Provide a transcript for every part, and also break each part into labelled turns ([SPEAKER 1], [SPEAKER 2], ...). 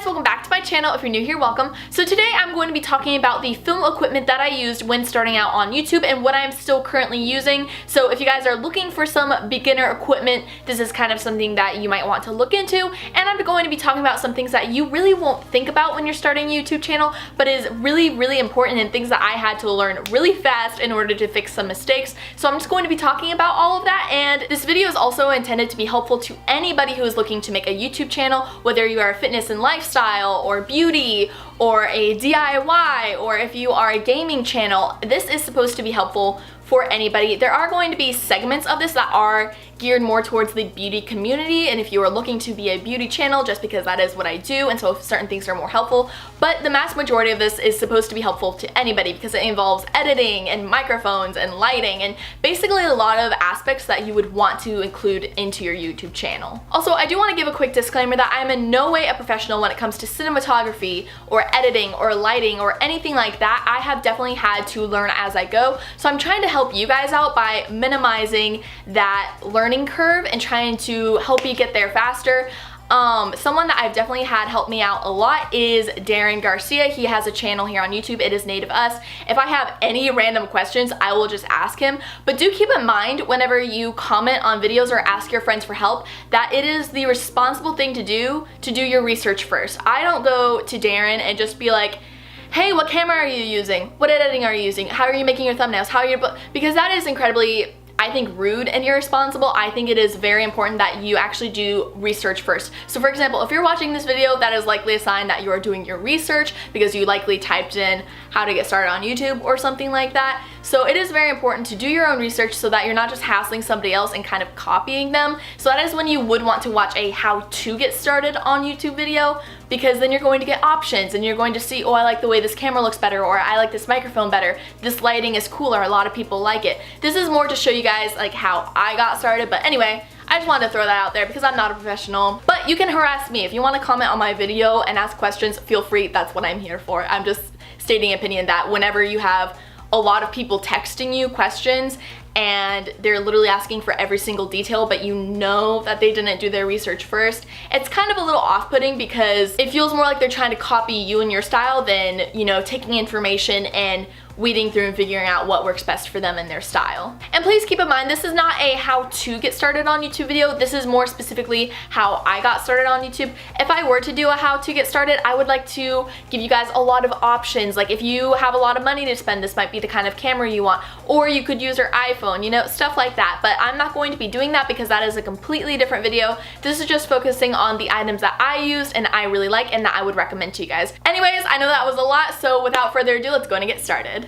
[SPEAKER 1] guys, welcome back to my channel. If you're new here, welcome. So today I'm going to be talking about the film equipment that I used when starting out on YouTube and what I'm still currently using. So if you guys are looking for some beginner equipment, this is kind of something that you might want to look into. And I'm going to be talking about some things that you really won't think about when you're starting a YouTube channel, but is really important and things that I had to learn really fast in order to fix some mistakes. So I'm just going to be talking about all of that, and this video is also intended to be helpful to anybody who is looking to make a YouTube channel, whether you are a fitness and lifestyle or beauty or a DIY, or if you are a gaming channel. This is supposed to be helpful for anybody. There are going to be segments of this that are geared more towards the beauty community, and if you are looking to be a beauty channel, just because that is what I do, and so certain things are more helpful, but the mass majority of this is supposed to be helpful to anybody because it involves editing and microphones and lighting and basically a lot of aspects that you would want to include into your YouTube channel. Also, I do want to give a quick disclaimer that I'm in no way a professional when it comes to cinematography or editing or lighting or anything like that. I have definitely had to learn as I go, so I'm trying to help you guys out by minimizing that learning curve and trying to help you get there faster. Someone that I've definitely had help me out a lot is Darren Garcia. He has a channel here on YouTube. It is NATIVEUS. If I have any random questions, I will just ask him. But do keep in mind whenever you comment on videos or ask your friends for help that it is the responsible thing to do your research first. I don't go to Darren and just be like, hey, what camera are you using? What editing are you using? How are you making your thumbnails? How are you, because that is incredibly, I think, rude and irresponsible. I think it is very important that you actually do research first. So for example, if you're watching this video, that is likely a sign that you are doing your research because you likely typed in how to get started on YouTube or something like that. So it is very important to do your own research so that you're not just hassling somebody else and kind of copying them. So that is when you would want to watch a how to get started on YouTube video, because then you're going to get options and you're going to see, oh, I like the way this camera looks better, or I like this microphone better, this lighting is cooler, a lot of people like it. This is more to show you guys like how I got started, but anyway, I just wanted to throw that out there because I'm not a professional. But you can harass me. If you want to comment on my video and ask questions, feel free. That's what I'm here for. I'm just stating opinion that whenever you have a lot of people texting you questions and they're literally asking for every single detail, but you know that they didn't do their research first, it's kind of a little off-putting because it feels more like they're trying to copy you and your style than, you know, taking information and weeding through and figuring out what works best for them and their style. And please keep in mind, this is not a how to get started on YouTube video. This is more specifically how I got started on YouTube. If I were to do a how to get started, I would like to give you guys a lot of options. Like if you have a lot of money to spend, this might be the kind of camera you want, or you could use your iPhone, you know, stuff like that. But I'm not going to be doing that because that is a completely different video. This is just focusing on the items that I used and I really like and that I would recommend to you guys. Anyways, I know that was a lot, so without further ado, let's go and get started.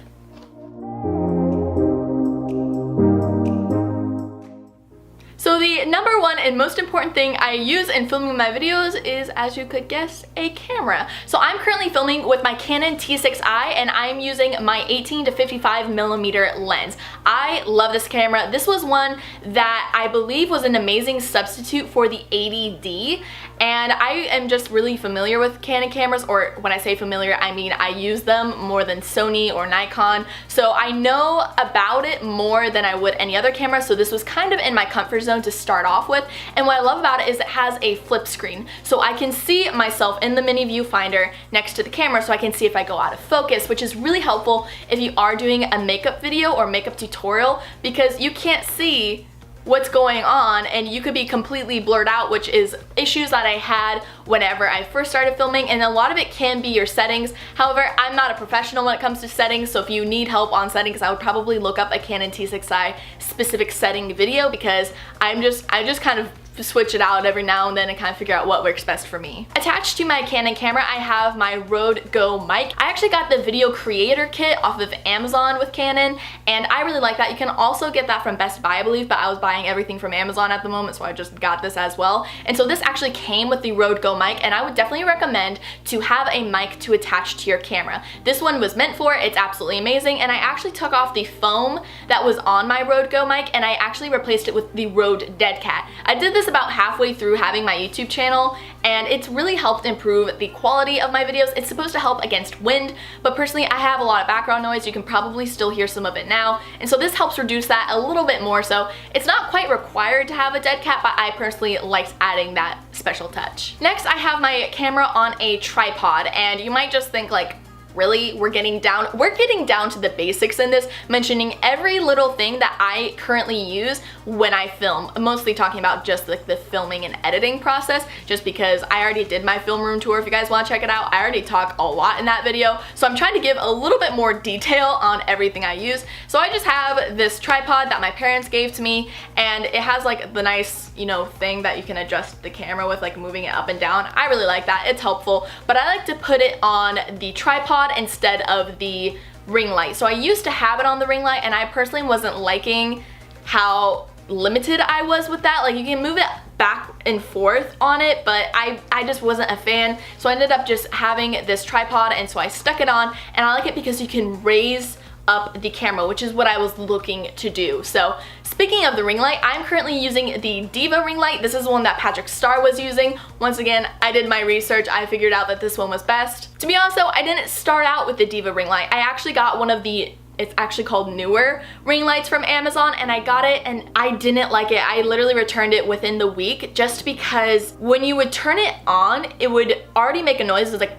[SPEAKER 1] So the number one and most important thing I use in filming my videos is, as you could guess, a camera. So I'm currently filming with my Canon T6i and I'm using my 18 to 55 millimeter lens. I love this camera. This was one that I believe was an amazing substitute for the 80D, and I am just really familiar with Canon cameras, or when I say familiar, I mean I use them more than Sony or Nikon, so I know about it more than I would any other camera, so this was kind of in my comfort zone to start off with. And what I love about it is it has a flip screen, so I can see myself in the mini viewfinder next to the camera, so I can see if I go out of focus, which is really helpful if you are doing a makeup video or makeup tutorial, because you can't see what's going on and you could be completely blurred out, which is issues that I had whenever I first started filming, and a lot of it can be your settings. However, I'm not a professional when it comes to settings, so if you need help on settings, I would probably look up a Canon T6i specific setting video, because I just kind of switch it out every now and then and kind of figure out what works best for me. Attached to my Canon camera, I have my Rode Go mic. I actually got the video creator kit off of Amazon with Canon, and I really like that. You can also get that from Best Buy, I believe, but I was buying everything from Amazon at the moment, so I just got this as well. And so this actually came with the Rode Go mic, and I would definitely recommend to have a mic to attach to your camera. This one was meant for it. It's absolutely amazing, and I actually took off the foam that was on my Rode Go mic, and I actually replaced it with the Rode Deadcat. I did this this about halfway through having my YouTube channel, and it's really helped improve the quality of my videos. It's supposed to help against wind, but personally I have a lot of background noise. You can probably still hear some of it now, and so this helps reduce that a little bit more. So it's not quite required to have a dead cat, but I personally liked adding that special touch. Next, I have my camera on a tripod, and you might just think like, really? We're getting down to the basics in this, mentioning every little thing that I currently use when I film. I'm mostly talking about just like the filming and editing process, just because I already did my film room tour. If you guys want to check it out, I already talk a lot in that video, so I'm trying to give a little bit more detail on everything I use. So I just have this tripod that my parents gave to me, and it has like the nice, you know, thing that you can adjust the camera with, like moving it up and down. I really like that. It's helpful, but I like to put it on the tripod instead of the ring light. So I used to have it on the ring light, and I personally wasn't liking how limited I was with that. Like, you can move it back and forth on it, but I just wasn't a fan. So I ended up just having this tripod, and so I stuck it on, and I like it because you can raise up the camera, which is what I was looking to do. So speaking of the ring light, I'm currently using the Diva ring light. This is the one that Patrick Star was using. Once again, I did my research. I figured out that this one was best. To be honest though, I didn't start out with the Diva ring light. I actually got one of the, it's actually called newer ring lights from Amazon, and I got it and I didn't like it. I literally returned it within the week, just because when you would turn it on, it would already make a noise. It was like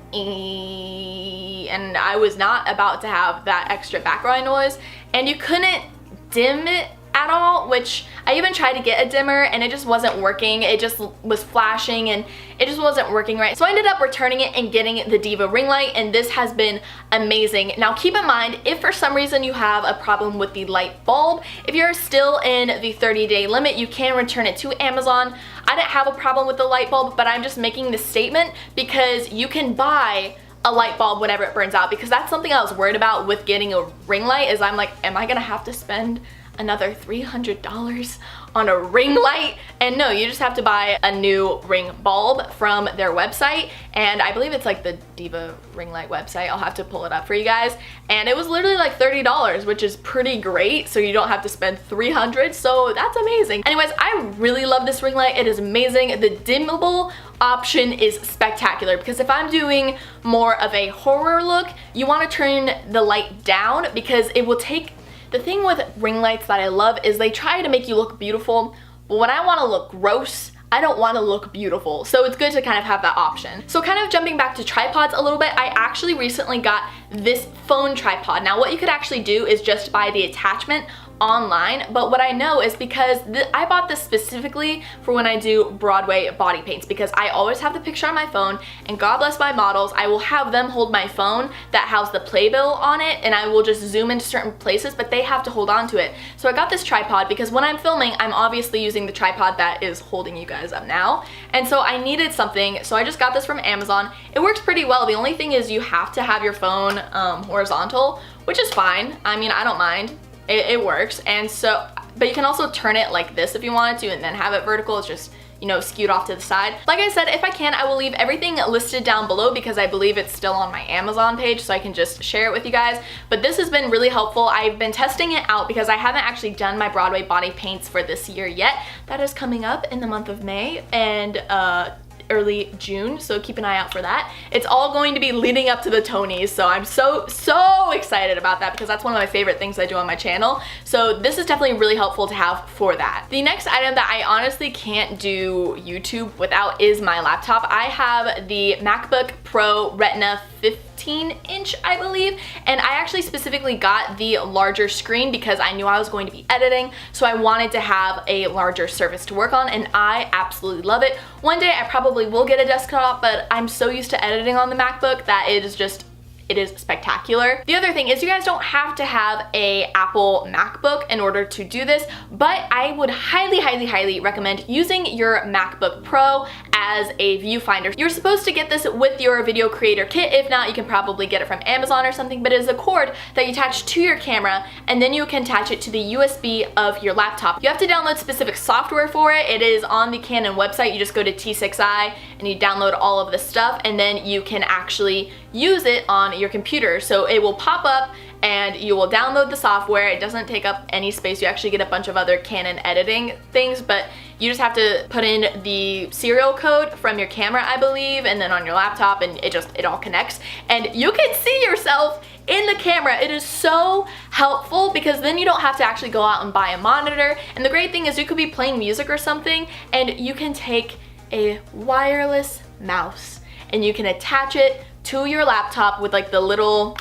[SPEAKER 1] and I was not about to have that extra background noise, and you couldn't dim it at all, which I even tried to get a dimmer and it just wasn't working. It just was flashing and it just wasn't working right. So I ended up returning it and getting the Diva ring light, and this has been amazing. Now keep in mind, if for some reason you have a problem with the light bulb, if you're still in the 30-day limit, you can return it to Amazon. I didn't have a problem with the light bulb, but I'm just making this statement because you can buy a light bulb whenever it burns out, because that's something I was worried about with getting a ring light. Is I'm like, am I gonna have to spend another $300 on a ring light? And no, you just have to buy a new ring bulb from their website, and I believe it's like the Diva ring light website. I'll have to pull it up for you guys, and it was literally like $30, which is pretty great, so you don't have to spend $300, so that's amazing. Anyways, I really love this ring light. It is amazing. The dimmable option is spectacular, because if I'm doing more of a horror look, you want to turn the light down, because it will take. The thing with ring lights that I love is they try to make you look beautiful, but when I want to look gross, I don't want to look beautiful. So it's good to kind of have that option. So kind of jumping back to tripods a little bit, I actually recently got this phone tripod. Now what you could actually do is just buy the attachment online, but what I know is because I bought this specifically for when I do Broadway body paints, because I always have the picture on my phone, and God bless my models, I will have them hold my phone that has the playbill on it, and I will just zoom into certain places, but they have to hold on to it. So I got this tripod because when I'm filming, I'm obviously using the tripod that is holding you guys up now, and so I needed something, so I just got this from Amazon. It works pretty well. The only thing is you have to have your phone horizontal, which is fine. I mean, I don't mind. It works. And so, but you can also turn it like this if you wanted to, and then have it vertical. It's just, you know, skewed off to the side. Like I said, if I can, I will leave everything listed down below, because I believe it's still on my Amazon page, so I can just share it with you guys. But this has been really helpful. I've been testing it out because I haven't actually done my Broadway body paints for this year yet. That is coming up in the month of May and early June, so keep an eye out for that. It's all going to be leading up to the Tonys, so I'm so excited about that, because that's one of my favorite things I do on my channel. So this is definitely really helpful to have for that. The next item that I honestly can't do YouTube without is my laptop. I have the MacBook Pro Retina 15-inch, I believe, and I actually specifically got the larger screen because I knew I was going to be editing, so I wanted to have a larger surface to work on, and I absolutely love it. One day I probably will get a desktop, but I'm so used to editing on the MacBook that it is just, it is spectacular. The other thing is, you guys don't have to have a Apple MacBook in order to do this, but I would highly recommend using your MacBook Pro as a viewfinder. You're supposed to get this with your video creator kit. If not, you can probably get it from Amazon or something, but it is a cord that you attach to your camera, and then you can attach it to the USB of your laptop. You have to download specific software for it. It is on the Canon website. You just go to T6i and you download all of the stuff, and then you can actually use it on your computer. So it will pop up and you will download the software. It doesn't take up any space. You actually get a bunch of other Canon editing things, but You just have to put in the serial code from your camera, I believe, and then on your laptop, and it all connects. And you can see yourself in the camera. It is so helpful because then you don't have to actually go out and buy a monitor. And the great thing is you could be playing music or something and you can take a wireless mouse and you can attach it to your laptop with like the little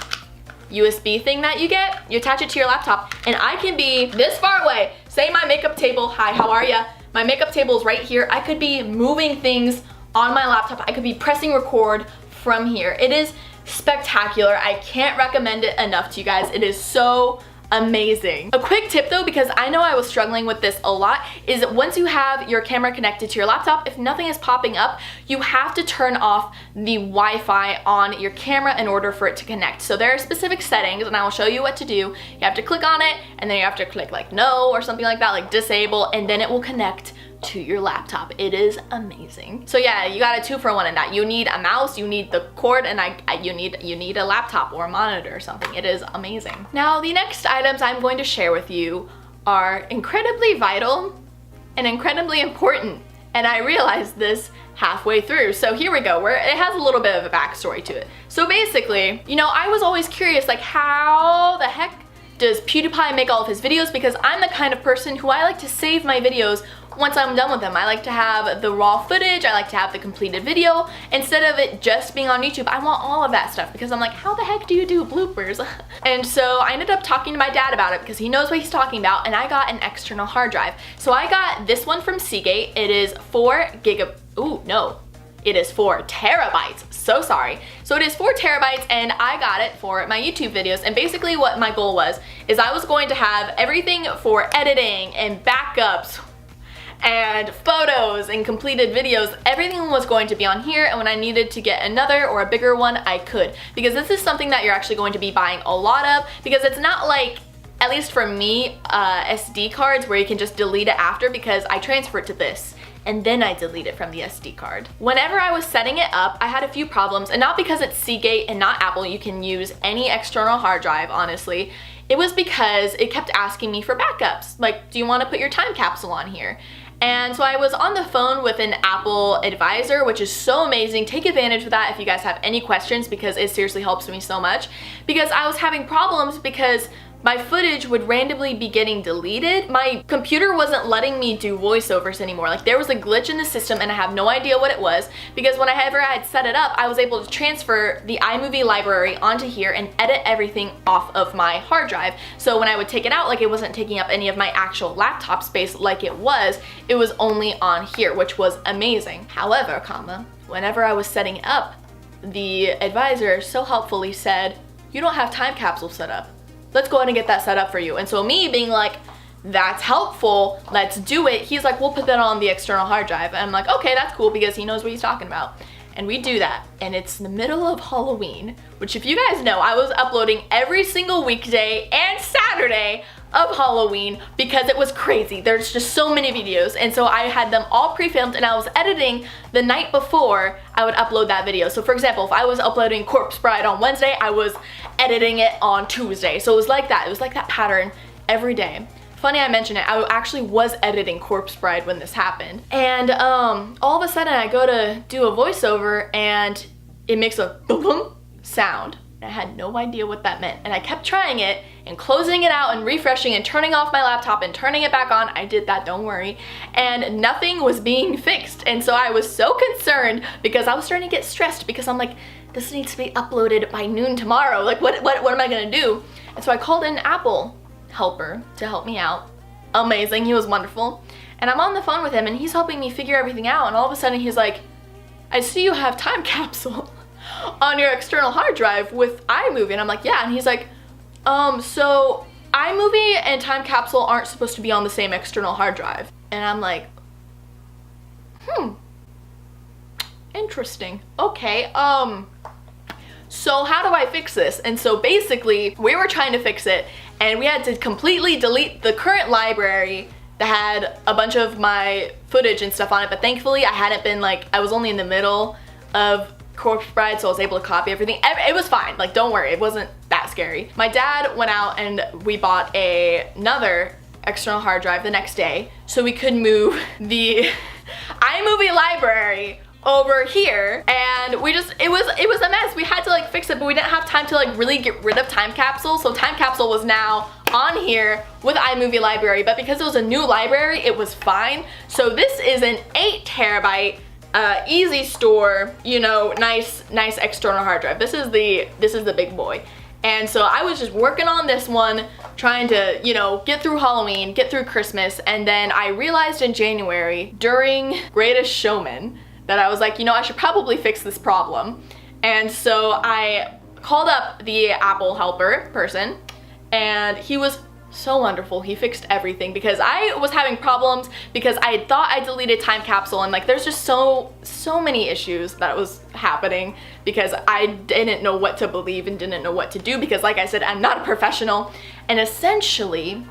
[SPEAKER 1] USB thing that you get. You attach it to your laptop and I can be this far away. Say my makeup table, hi, how are ya? My makeup table is right here. I could be moving things on my laptop. I could be pressing record from here. It is spectacular. I can't recommend it enough to you guys. It is so amazing. A quick tip though, because I know I was struggling with this a lot, is once you have your camera connected to your laptop, if nothing is popping up, you have to turn off the Wi-Fi on your camera in order for it to connect. So there are specific settings and I will show you what to do. You have to click on it and then you have to click like no or something like that, like disable, and then it will connect to your laptop. It is amazing. So yeah, you got a 2-for-1 in that. You need a mouse, you need the cord, and you need a laptop or a monitor or something. It is amazing. Now the next items I'm going to share with you are incredibly vital and incredibly important, and I realized this halfway through. So here we go, where it has a little bit of a backstory to it. So basically, you know, I was always curious, like how the heck does PewDiePie make all of his videos? Because I'm the kind of person who I like to save my videos once I'm done with them. I like to have the raw footage, I like to have the completed video, instead of it just being on YouTube. I want all of that stuff because I'm like, how the heck do you do bloopers? And so I ended up talking to my dad about it because he knows what he's talking about, and I got an external hard drive. So I got this one from Seagate. It is 4 terabytes. So sorry. So it is 4 terabytes and I got it for my YouTube videos. And basically what my goal was, is I was going to have everything for editing and backups and photos and completed videos. Everything was going to be on here, and when I needed to get another or a bigger one, I could. Because this is something that you're actually going to be buying a lot of, because it's not like, at least for me, SD cards where you can just delete it after, because I transfer it to this and then I delete it from the SD card. Whenever I was setting it up, I had a few problems, and not because it's Seagate and not Apple, you can use any external hard drive, honestly. It was because it kept asking me for backups. Like, do you want to put your time capsule on here? And so I was on the phone with an Apple advisor, which is so amazing. Take advantage of that if you guys have any questions, because it seriously helps me so much. Because I was having problems because my footage would randomly be getting deleted. My computer wasn't letting me do voiceovers anymore. Like, there was a glitch in the system and I have no idea what it was, because whenever I had set it up, I was able to transfer the iMovie library onto here and edit everything off of my hard drive. So when I would take it out, like, it wasn't taking up any of my actual laptop space like it was only on here, which was amazing. However, whenever I was setting it up, the advisor so helpfully said, you don't have time capsule set up. Let's go ahead and get that set up for you. And so me being like, that's helpful, let's do it. He's like, we'll put that on the external hard drive. And I'm like, okay, that's cool, because he knows what he's talking about. And we do that, and it's in the middle of Halloween, which, if you guys know, I was uploading every single weekday and Saturday of Halloween because it was crazy. There's just so many videos, and so I had them all pre-filmed and I was editing the night before I would upload that video. So for example, if I was uploading Corpse Bride on Wednesday, I was editing it on Tuesday. So it was like that. It was like that pattern every day. Funny I mention it, I actually was editing Corpse Bride when this happened. And all of a sudden I go to do a voiceover and it makes a boom sound. I had no idea what that meant. And I kept trying it and closing it out and refreshing and turning off my laptop and turning it back on. I did that, don't worry. And nothing was being fixed. And so I was so concerned because I was starting to get stressed, because I'm like, this needs to be uploaded by noon tomorrow. Like, what am I gonna do? And so I called in Apple helper to help me out. Amazing, he was wonderful. And I'm on the phone with him and he's helping me figure everything out, and all of a sudden he's like, I see you have time capsule on your external hard drive with iMovie. And I'm like, yeah. And he's like, so iMovie and time capsule aren't supposed to be on the same external hard drive. And I'm like, interesting. Okay, so how do I fix this? And so basically we were trying to fix it, and we had to completely delete the current library that had a bunch of my footage and stuff on it, but thankfully I was only in the middle of Corpse Bride, so I was able to copy everything. It was fine, like, don't worry, it wasn't that scary. My dad went out and we bought another external hard drive the next day so we could move the iMovie library over here, and we just, it was a mess. We had to like fix it, but we didn't have time to like really get rid of Time Capsule. So Time Capsule was now on here with iMovie library, but because it was a new library, it was fine. So this is an 8 terabyte Easystore, you know, nice external hard drive. This is the big boy. And so I was just working on this one, trying to, you know, get through Halloween, get through Christmas, and then I realized in January during Greatest Showman that I was like, you know, I should probably fix this problem. And so I called up the Apple helper person, and he was so wonderful. He fixed everything because I was having problems because I thought I deleted Time Capsule, and like there's just so many issues that was happening because I didn't know what to believe and didn't know what to do because, like I said, I'm not a professional. And essentially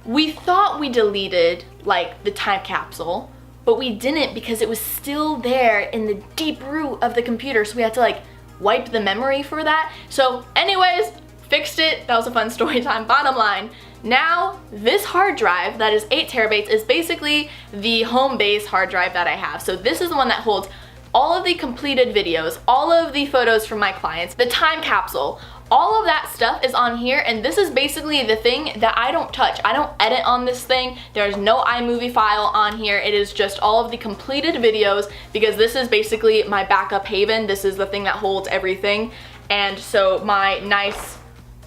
[SPEAKER 1] we thought we deleted like the Time Capsule, but we didn't because it was still there in the deep root of the computer, so we had to like wipe the memory for that. So anyways, fixed it. That was a fun story time. Bottom line, now this hard drive that is 8 terabytes is basically the home base hard drive that I have. So this is the one that holds all of the completed videos, all of the photos from my clients, the Time Capsule, all of that stuff is on here, and this is basically the thing that I don't touch. I don't edit on this thing. There's no iMovie file on here. It is just all of the completed videos because this is basically my backup haven. This is the thing that holds everything. And so my nice,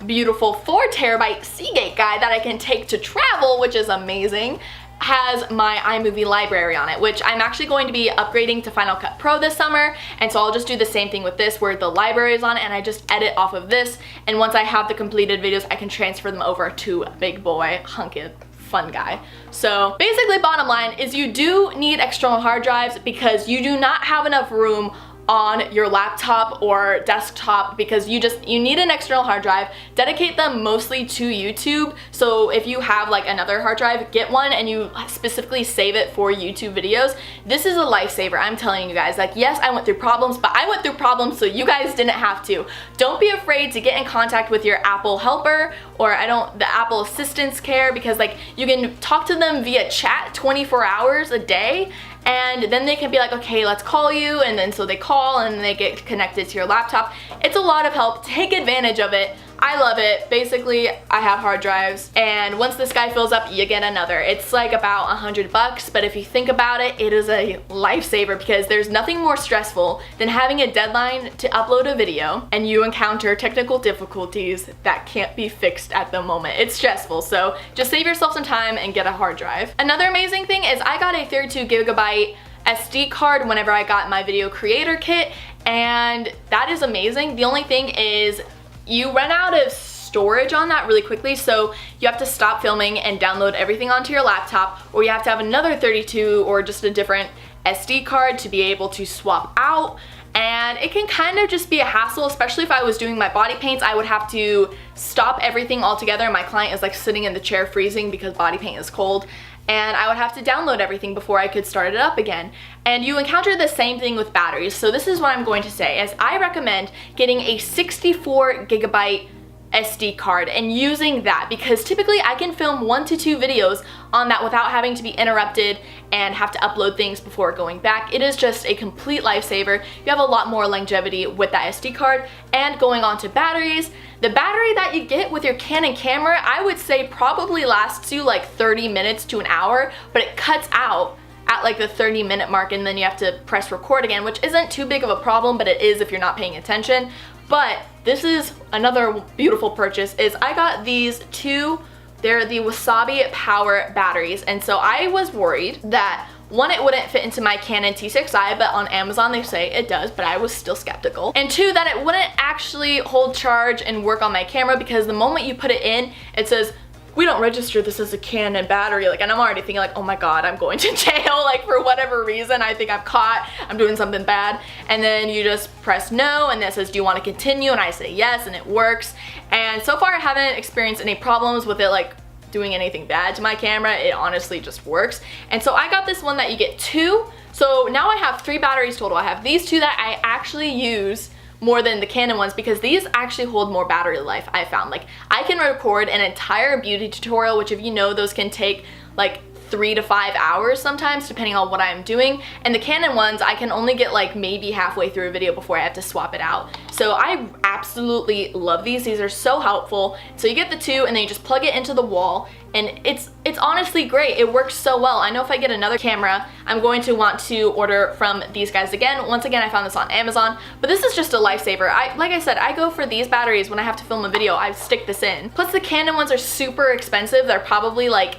[SPEAKER 1] beautiful 4 terabyte Seagate guy that I can take to travel, which is amazing, has my iMovie library on it, which I'm actually going to be upgrading to Final Cut Pro this summer, and so I'll just do the same thing with this where the library is on it and I just edit off of this, and once I have the completed videos I can transfer them over to big boy hunky fun guy. So basically, bottom line is you do need external hard drives because you do not have enough room on your laptop or desktop because you need an external hard drive. Dedicate them mostly to YouTube. So if you have like another hard drive, get one and you specifically save it for YouTube videos. This is a lifesaver, I'm telling you guys. Like, yes, I went through problems, but I went through problems so you guys didn't have to. Don't be afraid to get in contact with your Apple helper or the Apple Assistance Care, because like you can talk to them via chat 24 hours a day, and then they can be like, okay, let's call you, and then so they call and they get connected to your laptop. It's a lot of help. Take advantage of it. I love it. Basically, I have hard drives, and once this guy fills up, you get another. It's like about $100, but if you think about it, it is a lifesaver because there's nothing more stressful than having a deadline to upload a video and you encounter technical difficulties that can't be fixed at the moment. It's stressful, so just save yourself some time and get a hard drive. Another amazing thing is I got a 32 gigabyte SD card whenever I got my video creator kit, and that is amazing. The only thing is you run out of storage on that really quickly, so you have to stop filming and download everything onto your laptop, or you have to have another 32 or just a different SD card to be able to swap out, and it can kind of just be a hassle, especially if I was doing my body paints. I would have to stop everything altogether. My client is like sitting in the chair freezing because body paint is cold, and I would have to download everything before I could start it up again. And you encounter the same thing with batteries. So this is what I'm going to say, is I recommend getting a 64 gigabyte SD card and using that, because typically I can film 1 to 2 videos on that without having to be interrupted and have to upload things before going back. It is just a complete lifesaver. You have a lot more longevity with that SD card. And going on to batteries, the battery that you get with your Canon camera, I would say probably lasts you like 30 minutes to an hour, but it cuts out at like the 30-minute mark, and then you have to press record again, which isn't too big of a problem, but it is if you're not paying attention. But this is another beautiful purchase, is I got these two. They're the Wasabi power batteries, and so I was worried that one, it wouldn't fit into my Canon T6i, but on Amazon they say it does, but I was still skeptical. And two, that it wouldn't actually hold charge and work on my camera, because the moment you put it in, it says, we don't register this as a Canon battery, like, and I'm already thinking like, oh my god, I'm going to jail, like, for whatever reason, I think I'm caught, I'm doing something bad. And then you just press no, and it says, do you want to continue? And I say yes, and it works. And so far I haven't experienced any problems with it like doing anything bad to my camera. It honestly just works. And so I got this one that you get 2. So now I have 3 batteries total. I have these 2 that I actually use more than the Canon ones because these actually hold more battery life, I found. Like, I can record an entire beauty tutorial, which if you know, those can take like 3 to 5 hours sometimes, depending on what I'm doing. And the Canon ones, I can only get like maybe halfway through a video before I have to swap it out. So I absolutely love these. These are so helpful. So you get the two and then you just plug it into the wall, and it's honestly great. It works so well. I know if I get another camera, I'm going to want to order from these guys again. Once again, I found this on Amazon, but this is just a lifesaver. Like I said, I go for these batteries when I have to film a video. I stick this in. Plus the Canon ones are super expensive. They're probably like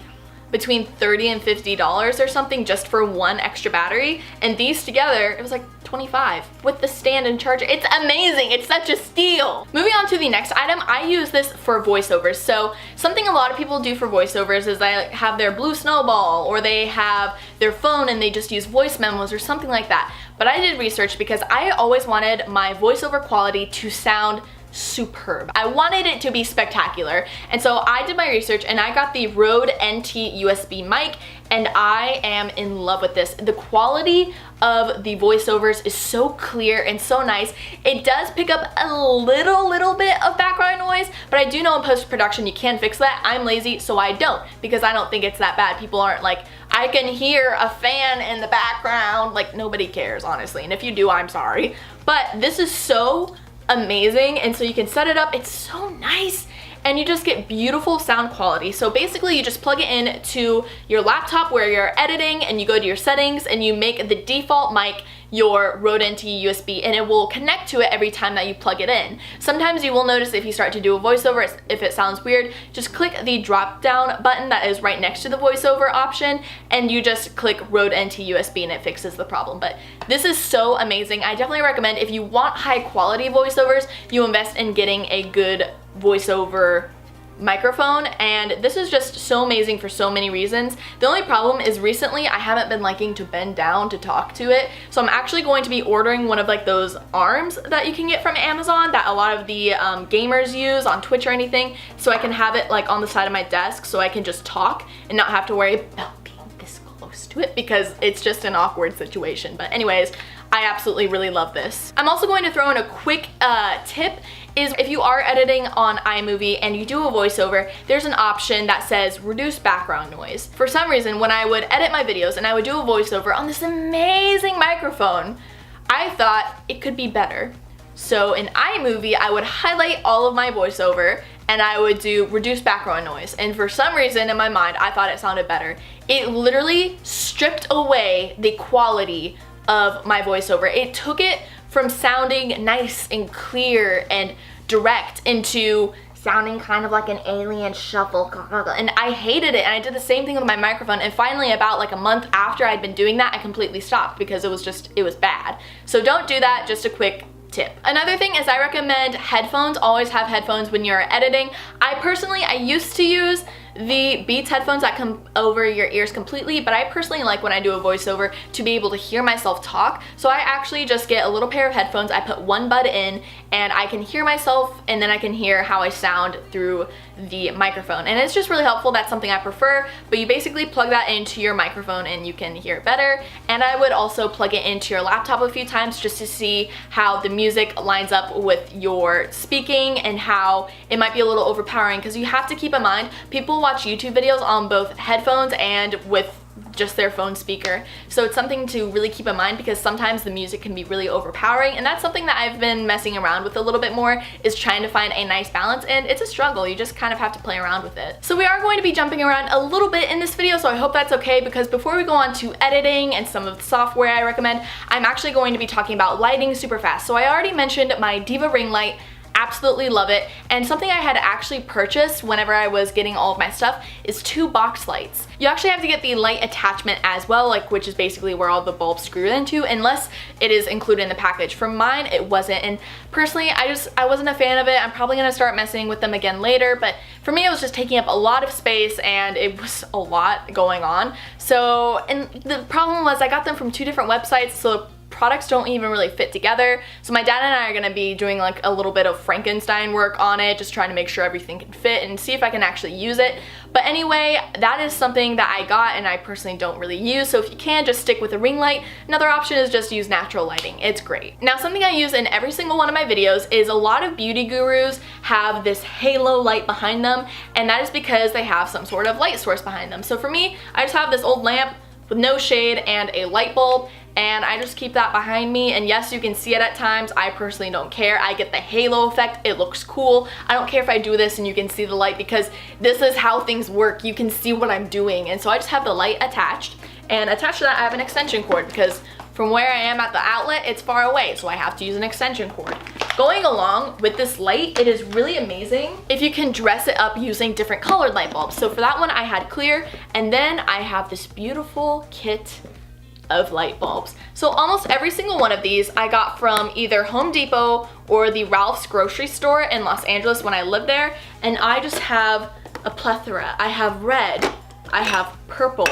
[SPEAKER 1] between $30 and $50 or something just for one extra battery, and these together it was like $25 with the stand and charger. It's amazing. It's such a steal. Moving on to the next item, I use this for voiceovers. So something a lot of people do for voiceovers is they have their blue snowball, or they have their phone and they just use voice memos or something like that. But I did research because I always wanted my voiceover quality to sound superb. I wanted it to be spectacular, and so I did my research and I got the Rode NT USB mic, and I am in love with this. The quality of the voiceovers is so clear and so nice. It does pick up a little bit of background noise, but I do know in post-production you can fix that. I'm lazy, so I don't, because I don't think it's that bad. People aren't like, I can hear a fan in the background. Like, nobody cares, honestly, and if you do, I'm sorry. But this is so amazing, and so you can set it up. It's so nice, and you just get beautiful sound quality. So basically you just plug it in to your laptop where you're editing, and you go to your settings and you make the default mic your Rode NT USB, and it will connect to it every time that you plug it in. Sometimes you will notice if you start to do a voiceover, if it sounds weird, just click the drop down button that is right next to the voiceover option, and you just click Rode NT USB and it fixes the problem. But this is so amazing. I definitely recommend, if you want high quality voiceovers, you invest in getting a good voiceover microphone, and this is just so amazing for so many reasons. The only problem is recently I haven't been liking to bend down to talk to it, so I'm actually going to be ordering one of like those arms that you can get from Amazon that a lot of the gamers use on Twitch or anything, so I can have it like on the side of my desk so I can just talk and not have to worry about being this close to it, because it's just an awkward situation. But anyways, I absolutely really love this. I'm also going to throw in a quick tip. Is if you are editing on iMovie and you do a voiceover, there's an option that says reduce background noise. For some reason, when I would edit my videos and I would do a voiceover on this amazing microphone, I thought it could be better. So in iMovie, I would highlight all of my voiceover and I would do reduce background noise. And for some reason in my mind, I thought it sounded better. It literally stripped away the quality of my voiceover. It took it from sounding nice and clear and direct into sounding kind of like an alien shuffle, and I hated it. And I did the same thing with my microphone, and finally about like a month after I'd been doing that, I completely stopped because it was bad. So don't do that, just a quick tip. Another thing is I recommend headphones. Always have headphones when you're editing. I used to use the Beats headphones that come over your ears completely, but I personally like when I do a voiceover to be able to hear myself talk. So I actually just get a little pair of headphones, I put one bud in, and I can hear myself, and then I can hear how I sound through the microphone. And it's just really helpful. That's something I prefer, but you basically plug that into your microphone and you can hear it better. And I would also plug it into your laptop a few times just to see how the music lines up with your speaking and how it might be a little overpowering, because you have to keep in mind, people watch YouTube videos on both headphones and with just their phone speaker. So it's something to really keep in mind, because sometimes the music can be really overpowering, and that's something that I've been messing around with a little bit more, is trying to find a nice balance, and it's a struggle. You just kind of have to play around with it. So we are going to be jumping around a little bit in this video, so I hope that's okay, because before we go on to editing and some of the software I recommend, I'm actually going to be talking about lighting super fast. So I already mentioned my Diva ring light. Absolutely love it, and something I had actually purchased whenever I was getting all of my stuff is 2 box lights. You actually have to get the light attachment as well, which is basically where all the bulbs screw into, unless it is included in the package. For mine, it wasn't, and personally, I wasn't a fan of it. I'm probably gonna start messing with them again later, but for me, it was just taking up a lot of space, and it was a lot going on. So, and the problem was I got them from 2 different websites, so products don't even really fit together. So my dad and I are gonna be doing like a little bit of Frankenstein work on it, just trying to make sure everything can fit and see if I can actually use it. But anyway, that is something that I got and I personally don't really use. So if you can, just stick with a ring light. Another option is just use natural lighting. It's great. Now, something I use in every single one of my videos is a lot of beauty gurus have this halo light behind them, and that is because they have some sort of light source behind them. So for me, I just have this old lamp with no shade and a light bulb, and I just keep that behind me. And yes, you can see it at times. I personally don't care. I get the halo effect. It looks cool. I don't care if I do this and you can see the light, because this is how things work. You can see what I'm doing. And so I just have the light attached, and attached to that I have an extension cord, because from where I am at the outlet, it's far away, so I have to use an extension cord. Going along with this light, it is really amazing if you can dress it up using different colored light bulbs. So for that one, I had clear, and then I have this beautiful kit of light bulbs. So almost every single one of these I got from either Home Depot or the Ralph's grocery store in Los Angeles when I lived there, and I just have a plethora. I have red, I have purple,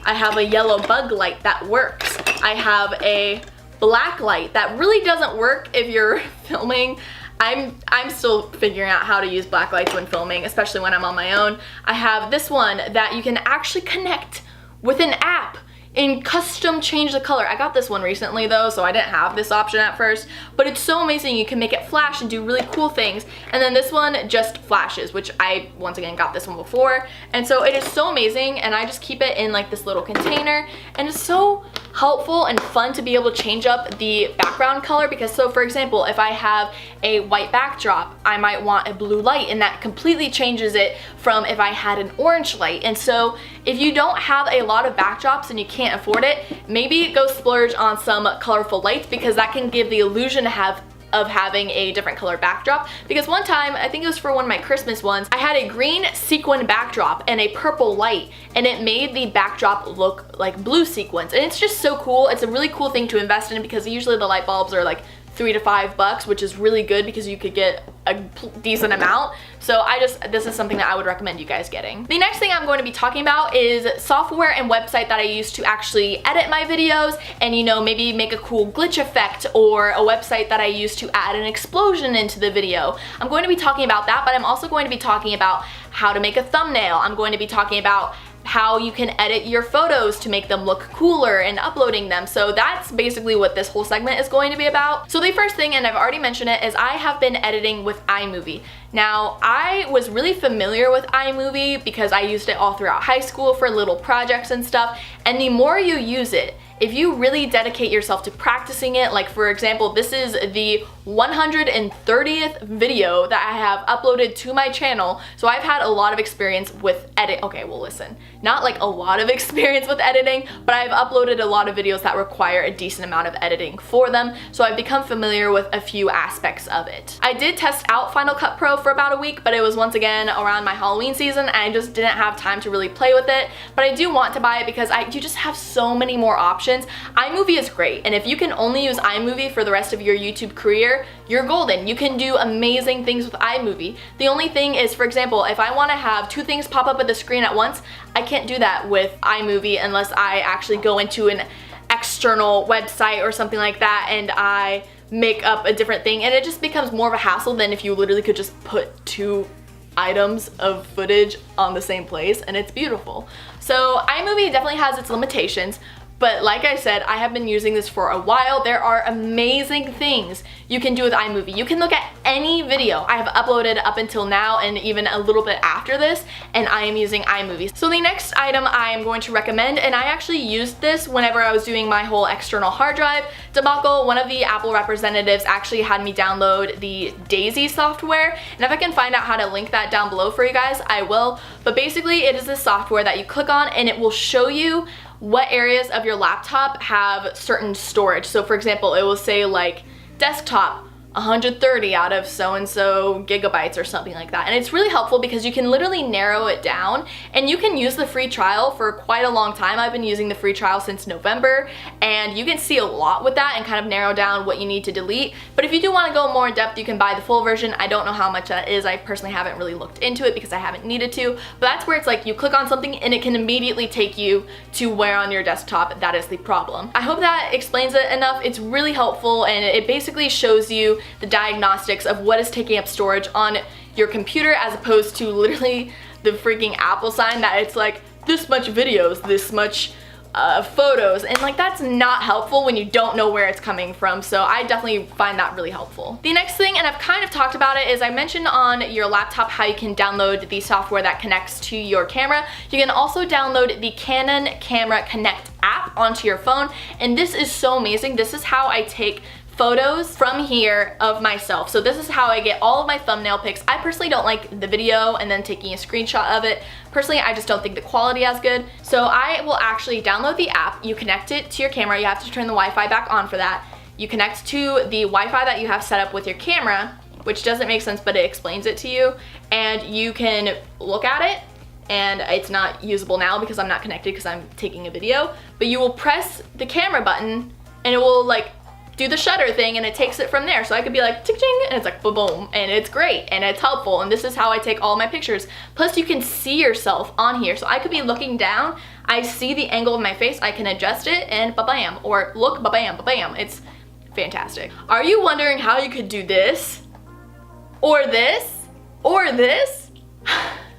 [SPEAKER 1] I have a yellow bug light that works, I have a black light that really doesn't work if you're filming. I'm still figuring out how to use black lights when filming, especially when I'm on my own. I have this one that you can actually connect with an app and custom change the color. I got this one recently though, so I didn't have this option at first, but it's so amazing. You can make it flash and do really cool things. And then this one just flashes, which I once again got this one before, and so it is so amazing. And I just keep it in like this little container, and it's so helpful and fun to be able to change up the background color, because so for example, if I have a white backdrop, I might want a blue light, and that completely changes it from if I had an orange light. And so if you don't have a lot of backdrops and you can't afford it, maybe go splurge on some colorful lights, because that can give the illusion of having a different color backdrop. Because one time, I think it was for one of my Christmas ones, I had a green sequin backdrop and a purple light, and it made the backdrop look like blue sequins. And it's just so cool. It's a really cool thing to invest in, because usually the light bulbs are like $3 to $5, which is really good because you could get a decent amount. So this is something that I would recommend you guys getting. The next thing I'm going to be talking about is software and website that I use to actually edit my videos, and you know, maybe make a cool glitch effect, or a website that I use to add an explosion into the video. I'm going to be talking about that, but I'm also going to be talking about how to make a thumbnail. I'm going to be talking about how you can edit your photos to make them look cooler and uploading them. So that's basically what this whole segment is going to be about. So the first thing, and I've already mentioned it, is I have been editing with iMovie. Now, I was really familiar with iMovie because I used it all throughout high school for little projects and stuff, and the more you use it, if you really dedicate yourself to practicing it, like for example, this is the 130th video that I have uploaded to my channel, so I've had a lot of experience with okay, well listen, not like a lot of experience with editing, but I've uploaded a lot of videos that require a decent amount of editing for them, so I've become familiar with a few aspects of it. I did test out Final Cut Pro for about a week, but it was once again around my Halloween season, and I just didn't have time to really play with it, but I do want to buy it because you just have so many more options. iMovie is great, and if you can only use iMovie for the rest of your YouTube career, you're golden. You can do amazing things with iMovie. The only thing is, for example, if I want to have two things pop up at the screen at once, I can't do that with iMovie unless I actually go into an external website or something like that and I make up a different thing, and it just becomes more of a hassle than if you literally could just put two items of footage on the same place, and it's beautiful. So iMovie definitely has its limitations, but like I said, I have been using this for a while. There are amazing things you can do with iMovie. You can look at any video I have uploaded up until now and even a little bit after this, and I am using iMovie. So the next item I am going to recommend, and I actually used this whenever I was doing my whole external hard drive debacle. One of the Apple representatives actually had me download the Daisy software, and if I can find out how to link that down below for you guys, I will. But basically, it is this software that you click on and it will show you what areas of your laptop have certain storage. So for example, it will say like desktop, 130 out of so-and-so gigabytes or something like that. And it's really helpful because you can literally narrow it down, and you can use the free trial for quite a long time. I've been using the free trial since November, and you can see a lot with that and kind of narrow down what you need to delete. But if you do want to go more in depth, you can buy the full version. I don't know how much that is. I personally haven't really looked into it because I haven't needed to, but that's where it's like you click on something and it can immediately take you to where on your desktop that is the problem. I hope that explains it enough. It's really helpful, and it basically shows you the diagnostics of what is taking up storage on your computer, as opposed to literally the freaking Apple sign that it's like this much videos, this much photos, and like that's not helpful when you don't know where it's coming from. So I definitely find that really helpful. The next thing, and I've kind of talked about it, is I mentioned on your laptop how you can download the software that connects to your camera. You can also download the Canon Camera Connect app onto your phone, and this is so amazing. This is how I take photos from here of myself. So this is how I get all of my thumbnail pics. I personally don't like the video and then taking a screenshot of it. Personally, I just don't think the quality is good. So I will actually download the app. You connect it to your camera. You have to turn the Wi-Fi back on for that. You connect to the Wi-Fi that you have set up with your camera, which doesn't make sense, but it explains it to you. And you can look at it, and it's not usable now because I'm not connected because I'm taking a video. But you will press the camera button and it will like do the shutter thing, and it takes it from there. So I could be like, ting-ting, and it's like, boom, and it's great, and it's helpful, and this is how I take all my pictures. Plus, you can see yourself on here. So I could be looking down, I see the angle of my face, I can adjust it, and ba-bam, or look, ba-bam, ba-bam. It's fantastic. Are you wondering how you could do this? Or this? Or this?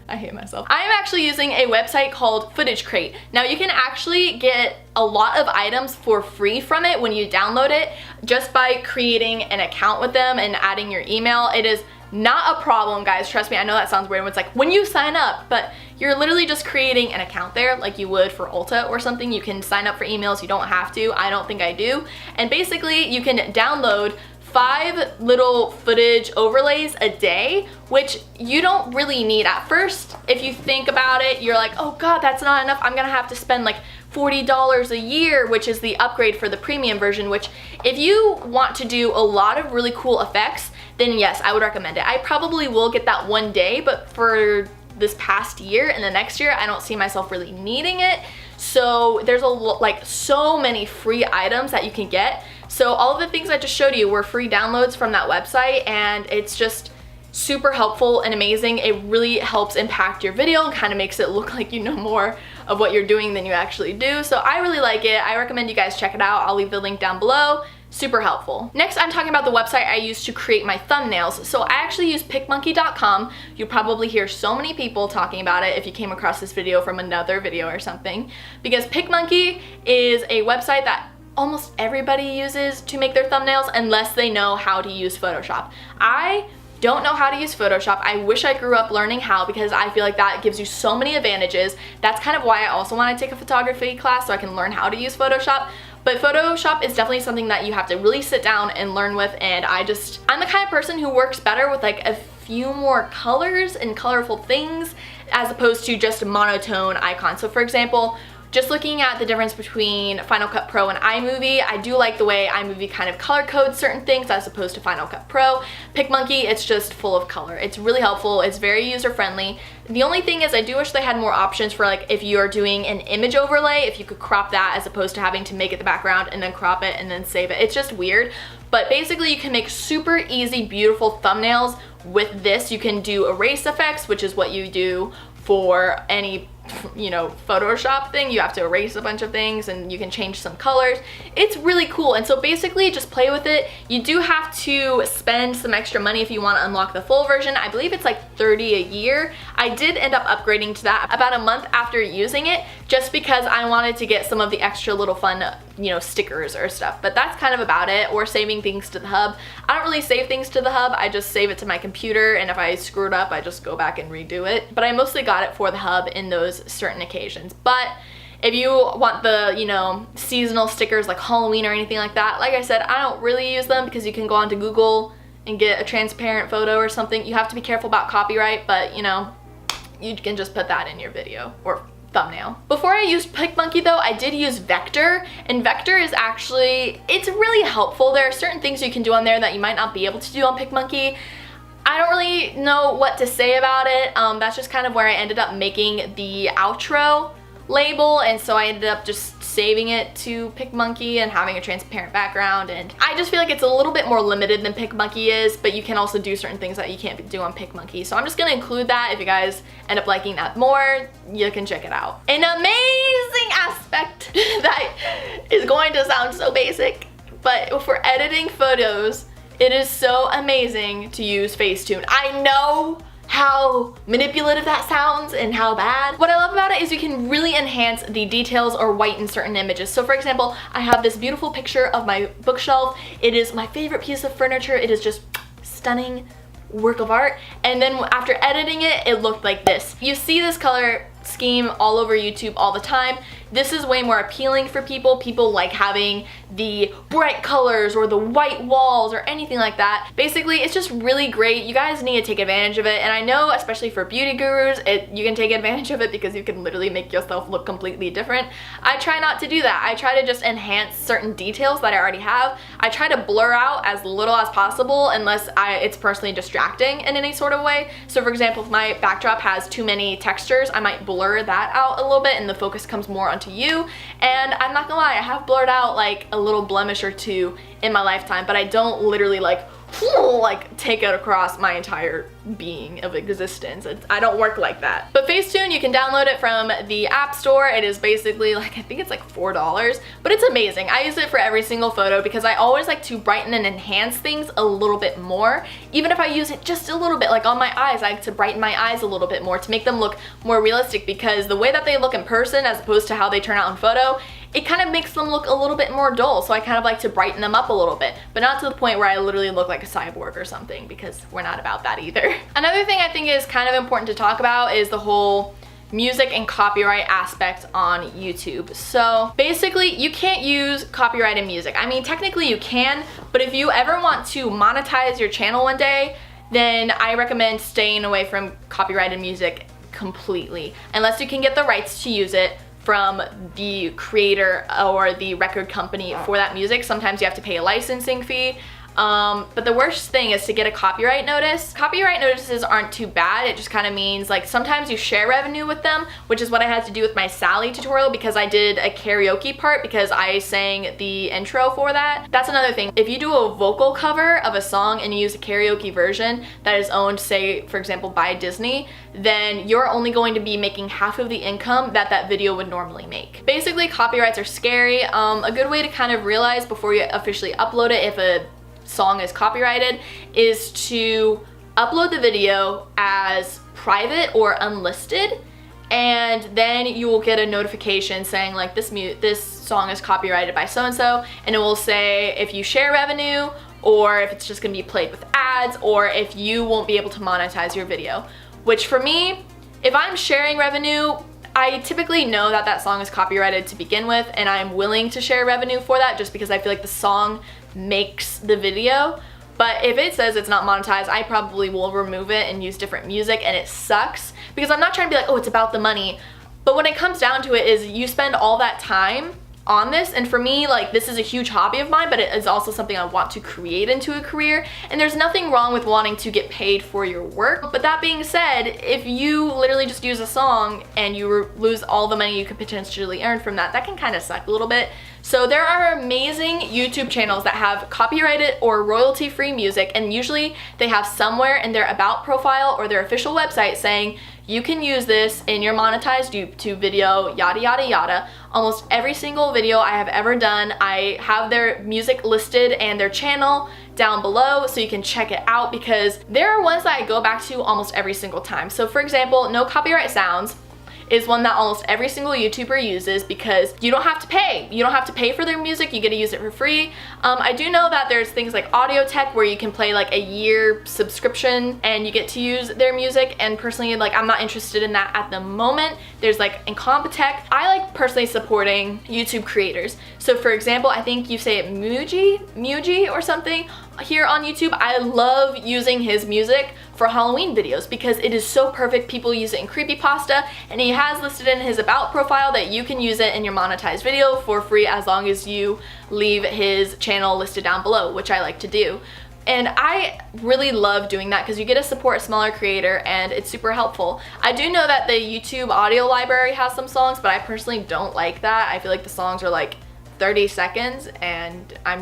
[SPEAKER 1] I hate myself. I am actually using a website called FootageCrate. Now you can actually get a lot of items for free from it when you download it, just by creating an account with them and adding your email. It is not a problem, guys. Trust me, I know that sounds weird when it's like when you sign up, but you're literally just creating an account there like you would for Ulta or something. You can sign up for emails, you don't have to. I don't think I do. And basically you can download 5 little footage overlays a day, which you don't really need at first. If you think about it, you're like, oh god, that's not enough. I'm gonna have to spend like $40 a year, which is the upgrade for the premium version, which if you want to do a lot of really cool effects, then yes, I would recommend it. I probably will get that one day, but for this past year and the next year, I don't see myself really needing it. So there's like so many free items that you can get. So all of the things I just showed you were free downloads from that website, and it's just super helpful and amazing. It really helps impact your video and kind of makes it look like you know more of what you're doing than you actually do. So I really like it. I recommend you guys check it out. I'll leave the link down below. Super helpful. Next, I'm talking about the website I use to create my thumbnails. So I actually use PicMonkey.com. You probably hear so many people talking about it if you came across this video from another video or something, because PicMonkey is a website that almost everybody uses to make their thumbnails unless they know how to use Photoshop. I don't know how to use Photoshop. I wish I grew up learning how, because I feel like that gives you so many advantages. That's kind of why I also want to take a photography class so I can learn how to use Photoshop. But Photoshop is definitely something that you have to really sit down and learn with, and I'm the kind of person who works better with like a few more colors and colorful things as opposed to just monotone icons. So for example, just looking at the difference between Final Cut Pro and iMovie, I do like the way iMovie kind of color codes certain things as opposed to Final Cut Pro. PicMonkey, it's just full of color. It's really helpful. It's very user-friendly. The only thing is I do wish they had more options for like if you're doing an image overlay, if you could crop that as opposed to having to make it the background and then crop it and then save it. It's just weird. But basically you can make super easy, beautiful thumbnails with this. You can do erase effects, which is what you do for any, you know, Photoshop thing. You have to erase a bunch of things and you can change some colors. It's really cool. And so basically just play with it. You do have to spend some extra money if you want to unlock the full version. I believe it's like $30 a year. I did end up upgrading to that about a month after using it, just because I wanted to get some of the extra little fun, you know, stickers or stuff. But that's kind of about it. Or saving things to the hub. I don't really save things to the hub. I just save it to my computer, and if I screw it up, I just go back and redo it. But I mostly got it for the hub in those certain occasions. But if you want the, you know, seasonal stickers like Halloween or anything like that, like I said, I don't really use them because you can go onto Google and get a transparent photo or something. You have to be careful about copyright, but you know, you can just put that in your video or thumbnail. Before I used PicMonkey though, I did use Vectr, and Vectr is actually, it's really helpful. There are certain things you can do on there that you might not be able to do on PicMonkey. I don't really know what to say about it. That's just kind of where I ended up making the outro label, and so I ended up just saving it to PicMonkey and having a transparent background, and I just feel like it's a little bit more limited than PicMonkey is, but you can also do certain things that you can't do on PicMonkey. So I'm just gonna include that. If you guys end up liking that more, you can check it out. An amazing aspect that is going to sound so basic, but for editing photos, it is so amazing to use Facetune. I know how manipulative that sounds and how bad. What I love about it is you can really enhance the details or whiten certain images. So for example, I have this beautiful picture of my bookshelf. It is my favorite piece of furniture. It is just stunning work of art. And then after editing it, it looked like this. You see this color scheme all over YouTube all the time. This is way more appealing for people. People like having the bright colors or the white walls or anything like that. Basically, it's just really great. You guys need to take advantage of it. And I know, especially for beauty gurus, you can take advantage of it because you can literally make yourself look completely different. I try not to do that. I try to just enhance certain details that I already have. I try to blur out as little as possible unless it's personally distracting in any sort of way. So for example, if my backdrop has too many textures, I might blur that out a little bit and the focus comes more onto you. And I'm not gonna lie, I have blurred out like a little blemish or two in my lifetime, but I don't literally like take it across my entire being of existence. I don't work like that. But Facetune, you can download it from the App Store. It is basically like, I think it's like $4, but it's amazing. I use it for every single photo because I always like to brighten and enhance things a little bit more. Even if I use it just a little bit, like on my eyes, I like to brighten my eyes a little bit more to make them look more realistic, because the way that they look in person as opposed to how they turn out in photo, it kind of makes them look a little bit more dull. So I kind of like to brighten them up a little bit, but not to the point where I literally look like a cyborg or something, because we're not about that either. Another thing I think is kind of important to talk about is the whole music and copyright aspect on YouTube. So basically, you can't use copyrighted music. I mean, technically you can, but if you ever want to monetize your channel one day, then I recommend staying away from copyrighted music completely, unless you can get the rights to use it from the creator or the record company for that music. Sometimes you have to pay a licensing fee. But the worst thing is to get a copyright notice. Copyright notices aren't too bad. It just kind of means like sometimes you share revenue with them, which is what I had to do with my Sally tutorial, because I did a karaoke part because I sang the intro for that. That's another thing. If you do a vocal cover of a song and you use a karaoke version that is owned, say for example by Disney, then you're only going to be making half of the income that that video would normally make. Basically, copyrights are scary. A good way to kind of realize before you officially upload it if a song is copyrighted is to upload the video as private or unlisted, and then you will get a notification saying like this song is copyrighted by so-and-so, and it will say if you share revenue, or if it's just gonna be played with ads, or if you won't be able to monetize your video. Which for me, if I'm sharing revenue, I typically know that that song is copyrighted to begin with, and I'm willing to share revenue for that just because I feel like the song makes the video. But if it says it's not monetized, I probably will remove it and use different music, and it sucks because I'm not trying to be like, oh, it's about the money. But when it comes down to it, is you spend all that time on this, and for me, like, this is a huge hobby of mine, but it is also something I want to create into a career, and there's nothing wrong with wanting to get paid for your work. But that being said, if you literally just use a song and you lose all the money you could potentially earn from that, that can kind of suck a little bit. So there are amazing YouTube channels that have copyrighted or royalty-free music, and usually they have somewhere in their about profile or their official website saying you can use this in your monetized YouTube video, yada yada yada. Almost every single video I have ever done, I have their music listed and their channel down below so you can check it out, because there are ones that I go back to almost every single time. So for example, No Copyright Sounds is one that almost every single YouTuber uses because you don't have to pay. You don't have to pay for their music, you get to use it for free. I do know that there's things like Audiotech where you can play like a year subscription and you get to use their music, and personally, like, I'm not interested in that at the moment. There's like Incompetech. I like personally supporting YouTube creators. So for example, I think you say it Muji or something here on YouTube. I love using his music for Halloween videos because it is so perfect. People use it in creepypasta, and he has listed in his about profile that you can use it in your monetized video for free as long as you leave his channel listed down below, which I like to do. And I really love doing that because you get to support a smaller creator and it's super helpful. I do know that the YouTube audio library has some songs, but I personally don't like that. I feel like the songs are like 30 seconds and I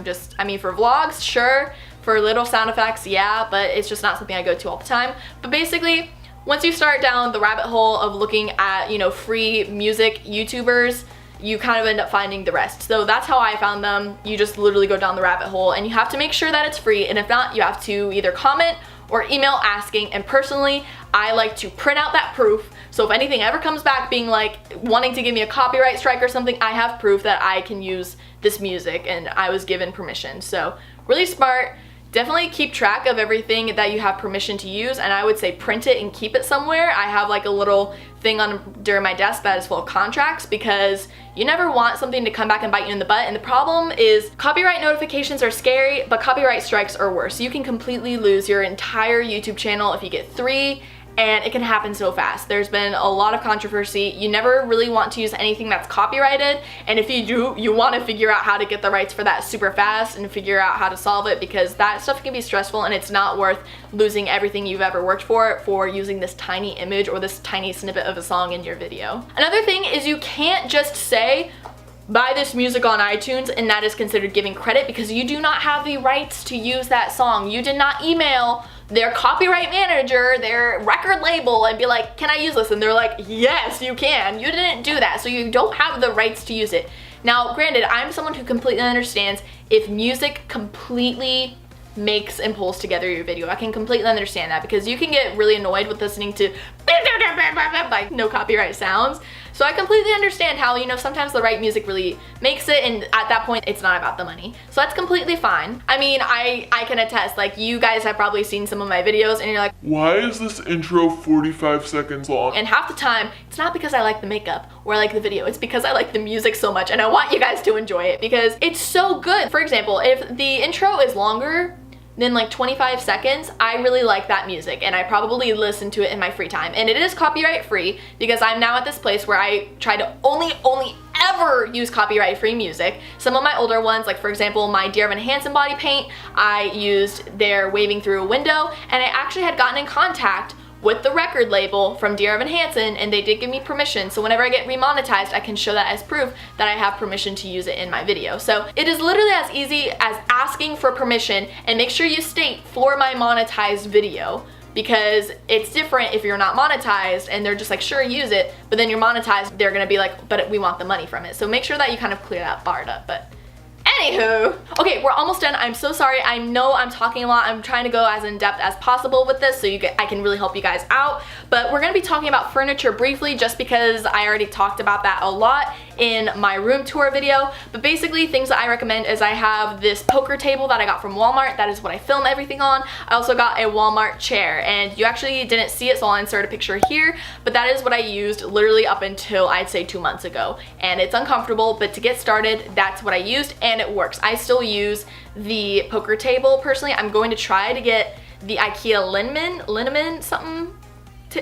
[SPEAKER 1] mean for vlogs, sure, for little sound effects, yeah, but it's just not something I go to all the time. But basically, once you start down the rabbit hole of looking at, you know, free music YouTubers, you kind of end up finding the rest. So that's how I found them. You just literally go down the rabbit hole and you have to make sure that it's free, and if not, you have to either comment or email asking. And personally, I like to print out that proof, so if anything ever comes back being like wanting to give me a copyright strike or something, I have proof that I can use this music and I was given permission. So really smart. Definitely keep track of everything that you have permission to use, and I would say print it and keep it somewhere. I have like a little thing during my desk that is full of contracts because you never want something to come back and bite you in the butt. And the problem is copyright notifications are scary, but copyright strikes are worse. You can completely lose your entire YouTube channel if you get 3, and it can happen so fast. There's been a lot of controversy. You never really want to use anything that's copyrighted, and if you do, you want to figure out how to get the rights for that super fast and figure out how to solve it, because that stuff can be stressful and it's not worth losing everything you've ever worked for using this tiny image or this tiny snippet of a song in your video. Another thing is you can't just say, buy this music on iTunes, and that is considered giving credit because you do not have the rights to use that song. You did not email their copyright manager, their record label, and be like, can I use this? And they're like, yes, you can. You didn't do that, so you don't have the rights to use it. Now, granted, I'm someone who completely understands if music completely makes and pulls together your video. I can completely understand that because you can get really annoyed with listening to like no copyright sounds. So I completely understand how, you know, sometimes the right music really makes it, and at that point it's not about the money. So that's completely fine. I mean, I can attest, like you guys have probably seen some of my videos and you're like,
[SPEAKER 2] why is this intro 45 seconds long?
[SPEAKER 1] And half the time, it's not because I like the makeup or I like the video, it's because I like the music so much and I want you guys to enjoy it because it's so good. For example, if the intro is longer than like 25 seconds, I really like that music and I probably listen to it in my free time. And it is copyright free because I'm now at this place where I try to only ever use copyright free music. Some of my older ones, like for example, my Dear Evan Hansen body paint, I used their Waving Through a Window, and I actually had gotten in contact with the record label from Dear Evan Hansen, and they did give me permission, so whenever I get remonetized, I can show that as proof that I have permission to use it in my video. So it is literally as easy as asking for permission, and make sure you state for my monetized video, because it's different if you're not monetized and they're just like, sure, use it, but then you're monetized, they're gonna be like, but we want the money from it. So make sure that you kind of clear that part up. But anywho, okay, we're almost done. I'm so sorry. I know I'm talking a lot. I'm trying to go as in depth as possible with this so I can really help you guys out. But we're gonna be talking about furniture briefly just because I already talked about that a lot in my room tour video. But basically, things that I recommend is I have this poker table that I got from Walmart. That is what I film everything on. I also got a Walmart chair, and you actually didn't see it, so I'll insert a picture here. But that is what I used literally up until I'd say 2 months ago. And it's uncomfortable, but to get started, that's what I used, and it works. I still use the poker table personally. I'm going to try to get the IKEA Linneman something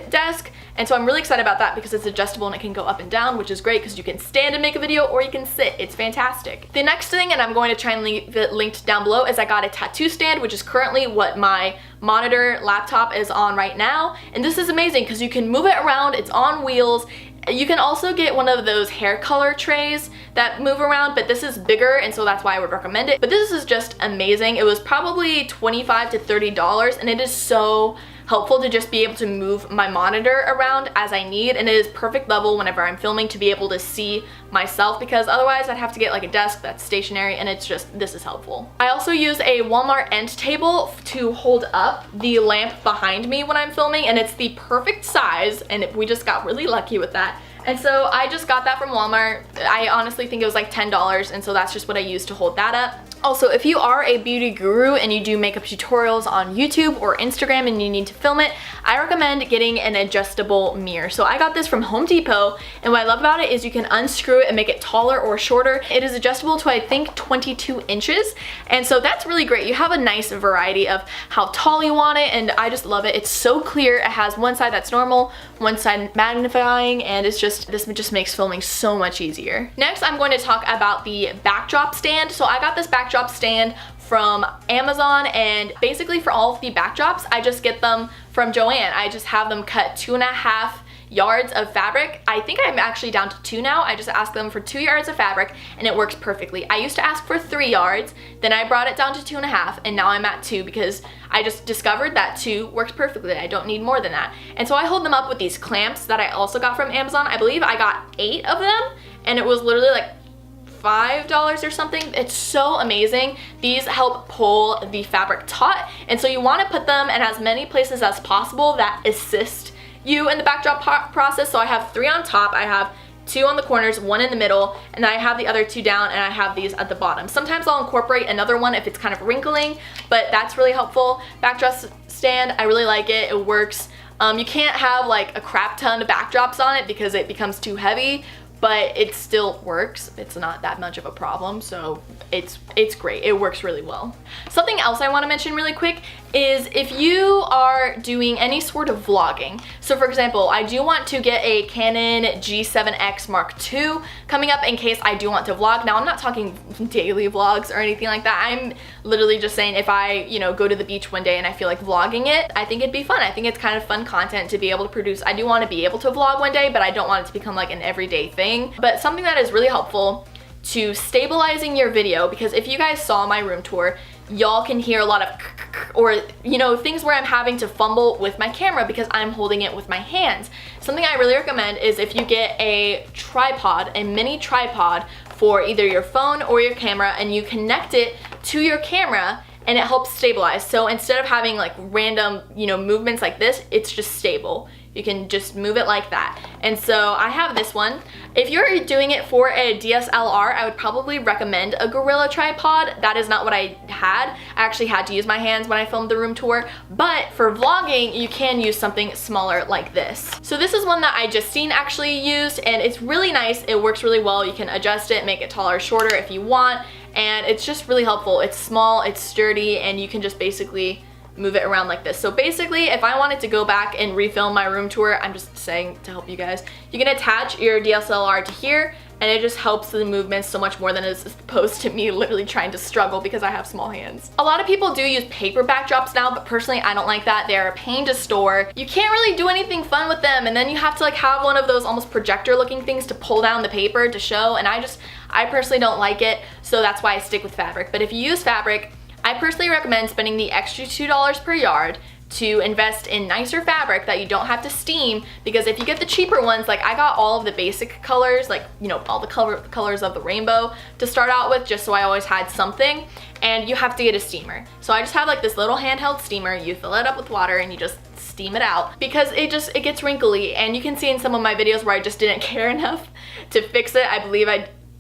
[SPEAKER 1] desk, and so I'm really excited about that because it's adjustable and it can go up and down, which is great because you can stand and make a video or you can sit. It's fantastic. The next thing, and I'm going to try and leave it linked down below, is I got a tattoo stand, which is currently what my monitor laptop is on right now, and this is amazing because you can move it around. It's on wheels. You can also get one of those hair color trays that move around, but this is bigger, and so that's why I would recommend it. But this is just amazing. It was probably $25 to $30, and it is so helpful to just be able to move my monitor around as I need, and it is perfect level whenever I'm filming to be able to see myself, because otherwise I'd have to get like a desk that's stationary, and it's just, this is helpful. I also use a Walmart end table to hold up the lamp behind me when I'm filming, and it's the perfect size, and we just got really lucky with that. And so I just got that from Walmart. I honestly think it was like $10, and so that's just what I use to hold that up. Also, if you are a beauty guru and you do makeup tutorials on YouTube or Instagram and you need to film it, I recommend getting an adjustable mirror. So I got this from Home Depot, and what I love about it is you can unscrew it and make it taller or shorter. It is adjustable to, I think, 22 inches, and so that's really great. You have a nice variety of how tall you want it, and I just love it. It's so clear. It has one side that's normal, one side magnifying, and this just makes filming so much easier. Next, I'm going to talk about the backdrop stand. So I got this backdrop stand from Amazon, and basically for all of the backdrops, I just get them from Joann. I just have them cut 2.5 yards of fabric. I think I'm actually down to 2 now. I just asked them for 2 yards of fabric and it works perfectly. I used to ask for 3 yards, then I brought it down to 2.5, and now I'm at 2 because I just discovered that 2 works perfectly. I don't need more than that. And so I hold them up with these clamps that I also got from Amazon. I believe I got 8 of them, and it was literally like $5 or something. It's so amazing. These help pull the fabric taut, and so you want to put them in as many places as possible that assist you in the backdrop process. So I have 3 on top, I have 2 on the corners, 1 in the middle, and then I have the other 2 down, and I have these at the bottom. Sometimes I'll incorporate another one if it's kind of wrinkling, but that's really helpful. Backdrop stand, I really like it. It works. You can't have like a crap ton of backdrops on it because it becomes too heavy, but it still works. It's not that much of a problem, so it's great. It works really well. Something else I want to mention really quick is if you are doing any sort of vlogging. So for example, I do want to get a Canon G7X Mark II coming up in case I do want to vlog. Now I'm not talking daily vlogs or anything like that. I'm literally just saying if I, go to the beach one day and I feel like vlogging it, I think it'd be fun. I think it's kind of fun content to be able to produce. I do want to be able to vlog one day, but I don't want it to become like an everyday thing. But something that is really helpful to stabilizing your video, because if you guys saw my room tour, y'all can hear a lot of or things where I'm having to fumble with my camera because I'm holding it with my hands. Something I really recommend is if you get a tripod, a mini tripod for either your phone or your camera, and you connect it to your camera, and it helps stabilize. So instead of having like random, movements like this, it's just stable. You can just move it like that. And so I have this one. If you're doing it for a DSLR, I would probably recommend a Gorilla tripod. That is not what I had. I actually had to use my hands when I filmed the room tour, but for vlogging, you can use something smaller like this. So this is one that I just seen actually used, and it's really nice. It works really well. You can adjust it, make it taller or shorter if you want, and it's just really helpful. It's small, it's sturdy, and you can just basically move it around like this. So basically, if I wanted to go back and refilm my room tour, I'm just saying to help you guys, you can attach your DSLR to here, and it just helps the movements so much more than it's opposed to me literally trying to struggle because I have small hands. A lot of people do use paper backdrops now, but personally I don't like that. They're a pain to store. You can't really do anything fun with them, and then you have to like have one of those almost projector looking things to pull down the paper to show, and I personally don't like it, so that's why I stick with fabric. But if you use fabric, I personally recommend spending the extra $2 per yard to invest in nicer fabric that you don't have to steam, because if you get the cheaper ones, like I got all of the basic colors, like all the colors of the rainbow to start out with, just so I always had something, and you have to get a steamer. So I just have like this little handheld steamer. You fill it up with water and you just steam it out, because it gets wrinkly, and you can see in some of my videos where I just didn't care enough to fix it. I believe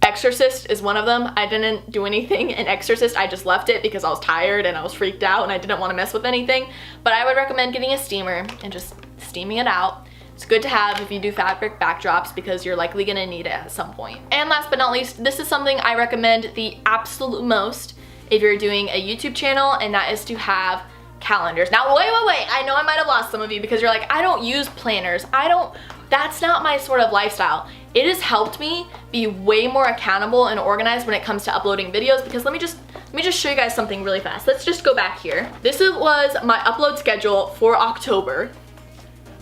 [SPEAKER 1] Exorcist is one of them. I didn't do anything in Exorcist. I just left it because I was tired and I was freaked out and I didn't want to mess with anything. But I would recommend getting a steamer and just steaming it out. It's good to have if you do fabric backdrops because you're likely going to need it at some point. And last but not least, this is something I recommend the absolute most if you're doing a YouTube channel, and that is to have calendars. Now wait, I know I might have lost some of you because you're like, I don't use planners. That's not my sort of lifestyle. It has helped me be way more accountable and organized when it comes to uploading videos, because let me just show you guys something really fast. Let's just go back here. This was my upload schedule for October.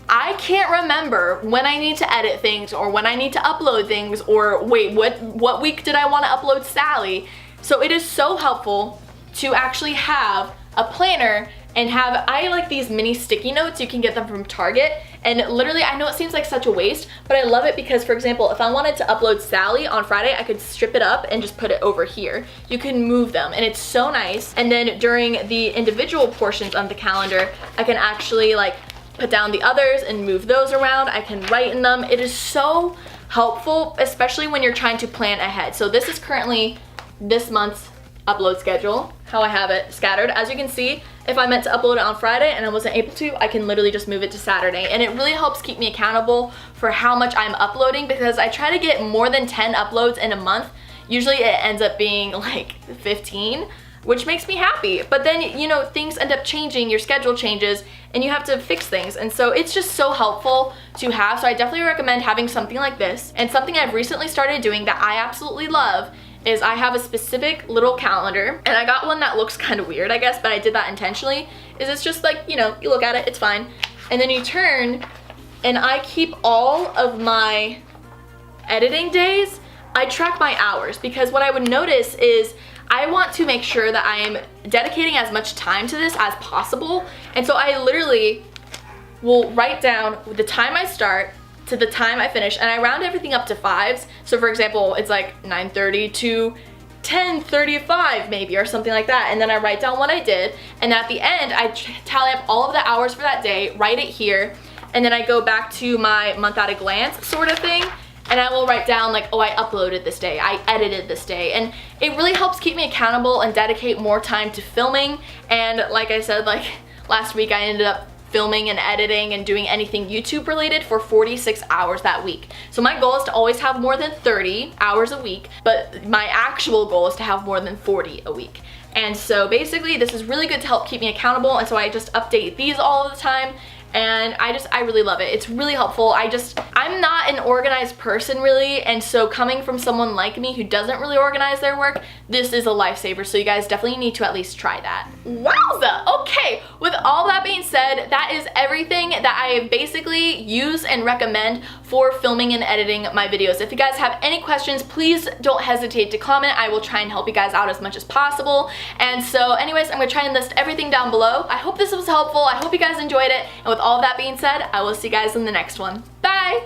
[SPEAKER 1] I can't remember when I need to edit things or when I need to upload things, or wait, what week did I want to upload Sally? So it is so helpful to actually have a planner and I like these mini sticky notes. You can get them from Target, and literally, I know it seems like such a waste, but I love it because, for example, if I wanted to upload Sally on Friday, I could strip it up and just put it over here. You can move them, and it's so nice. And then during the individual portions of the calendar, I can actually like put down the others and move those around. I can write in them. It is so helpful, especially when you're trying to plan ahead. So this is currently this month's upload schedule, how I have it scattered. As you can see, if I meant to upload it on Friday and I wasn't able to, I can literally just move it to Saturday. And it really helps keep me accountable for how much I'm uploading, because I try to get more than 10 uploads in a month. Usually it ends up being like 15, which makes me happy. But then, you know, things end up changing, your schedule changes, and you have to fix things. And so it's just so helpful to have. So I definitely recommend having something like this. And something I've recently started doing that I absolutely love is I have a specific little calendar, and I got one that looks kind of weird, I guess, but I did that intentionally. Is it's just like, you know, you look at it, it's fine. And then you turn, and I keep all of my editing days. I track my hours, because what I would notice is I want to make sure that I am dedicating as much time to this as possible. And so I literally will write down the time I start to the time I finish, and I round everything up to 5s. So for example, it's like 9:30 to 10:35 maybe, or something like that. And then I write down what I did, and at the end I tally up all of the hours for that day, write it here, and then I go back to my month at a glance sort of thing, and I will write down like, oh, I uploaded this day, I edited this day. And it really helps keep me accountable and dedicate more time to filming. And like I said, like last week I ended up filming and editing and doing anything YouTube related for 46 hours that week. So my goal is to always have more than 30 hours a week, but my actual goal is to have more than 40 a week. And so basically this is really good to help keep me accountable, and so I just update these all the time. And I really love it. It's really helpful. I'm not an organized person really, and so coming from someone like me who doesn't really organize their work, this is a lifesaver. So you guys definitely need to at least try that. Wowza! Okay, with all that being said, that is everything that I basically use and recommend for filming and editing my videos. If you guys have any questions, please don't hesitate to comment. I will try and help you guys out as much as possible. And so anyways, I'm gonna try and list everything down below. I hope this was helpful. I hope you guys enjoyed it. And with all of that being said, I will see you guys in the next one. Bye!